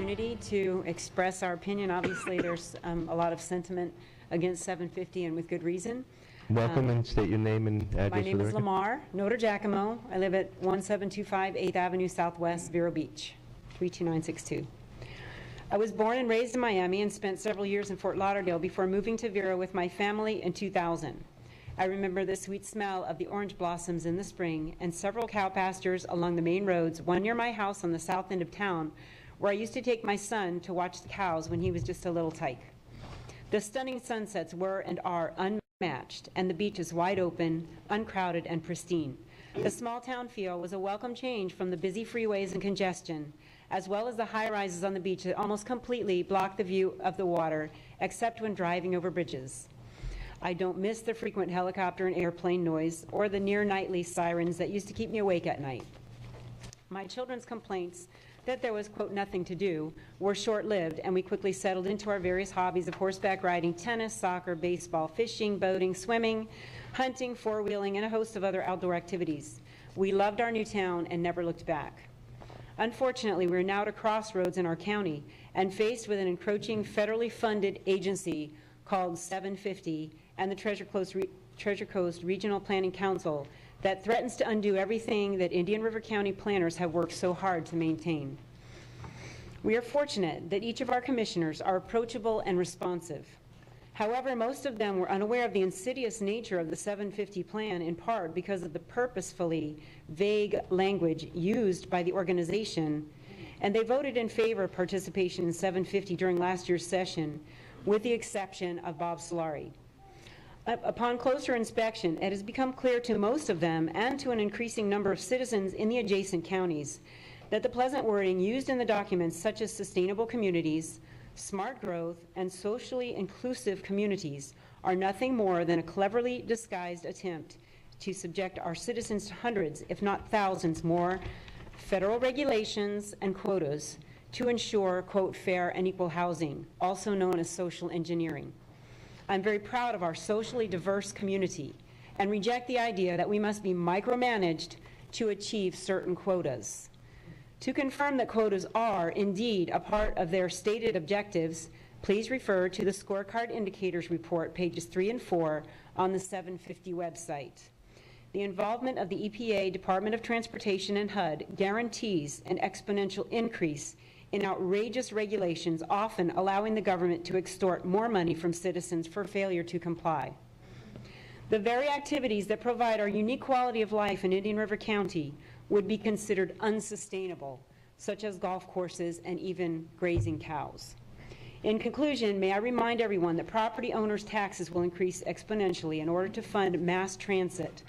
opportunity to express our opinion. Obviously, there's a lot of sentiment against 750, and with good reason. Welcome, and state your name and address. My name for the is record. Lamarre Notargiacomo. I live at 1725 8th Avenue Southwest, Vero Beach, 32962. I was born and raised in Miami and spent several years in Fort Lauderdale before moving to Vero with my family in 2000. I remember the sweet smell of the orange blossoms in the spring and several cow pastures along the main roads, one near my house on the south end of town, where I used to take my son to watch the cows when he was just a little tyke. The stunning sunsets were and are unmatched, and the beach is wide open, uncrowded, and pristine. The small town feel was a welcome change from the busy freeways and congestion, as well as the high-rises on the beach that almost completely block the view of the water, except when driving over bridges. I don't miss the frequent helicopter and airplane noise or the near-nightly sirens that used to keep me awake at night. My children's complaints that there was, quote, nothing to do were short-lived, and we quickly settled into our various hobbies of horseback riding, tennis, soccer, baseball, fishing, boating, swimming, hunting, four-wheeling, and a host of other outdoor activities. We loved our new town and never looked back. Unfortunately, we're now at a crossroads in our county and faced with an encroaching federally funded agency called 750 and the Treasure Coast Regional Planning Council that threatens to undo everything that Indian River County planners have worked so hard to maintain. We are fortunate that each of our commissioners are approachable and responsive. However, most of them were unaware of the insidious nature of the 750 plan, in part because of the purposefully vague language used by the organization, and they voted in favor of participation in 750 during last year's session, with the exception of Bob Solari. Upon closer inspection, it has become clear to most of them and to an increasing number of citizens in the adjacent counties that the pleasant wording used in the documents, such as sustainable communities, smart growth, and socially inclusive communities, are nothing more than a cleverly disguised attempt to subject our citizens to hundreds, if not thousands, more federal regulations and quotas to ensure, quote, fair and equal housing, also known as social engineering. I'm very proud of our socially diverse community and reject the idea that we must be micromanaged to achieve certain quotas. To confirm that quotas are indeed a part of their stated objectives, please refer to the Scorecard Indicators Report, pages 3 and 4, on the 750 website. The involvement of the EPA, Department of Transportation, and HUD guarantees an exponential increase in outrageous regulations, often allowing the government to extort more money from citizens for failure to comply. The very activities that provide our unique quality of life in Indian River County would be considered unsustainable, such as golf courses and even grazing cows. In conclusion, may I remind everyone that property owners' taxes will increase exponentially in order to fund mass transit,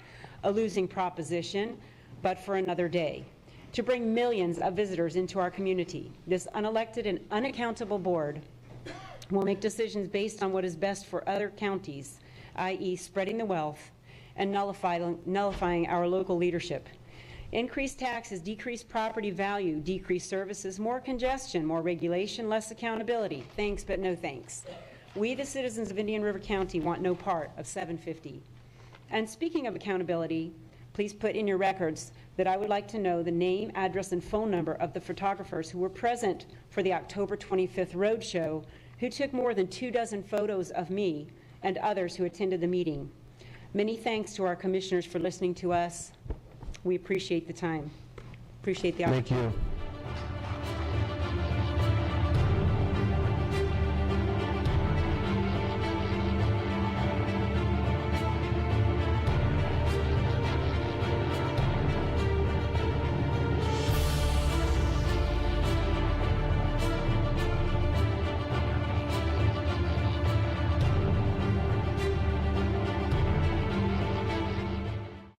a losing proposition, but for another day, to bring millions of visitors into our community. This unelected and unaccountable board will make decisions based on what is best for other counties, i.e. spreading the wealth and nullifying our local leadership. Increased taxes, decreased property value, decreased services, more congestion, more regulation, less accountability. Thanks, but no thanks. We, the citizens of Indian River County, want no part of 750. And speaking of accountability, please put in your records that I would like to know the name, address, and phone number of the photographers who were present for the October 25th roadshow, who took more than 24 photos of me and others who attended the meeting. Many thanks to our commissioners for listening to us. We appreciate the time. Appreciate the opportunity. Thank you.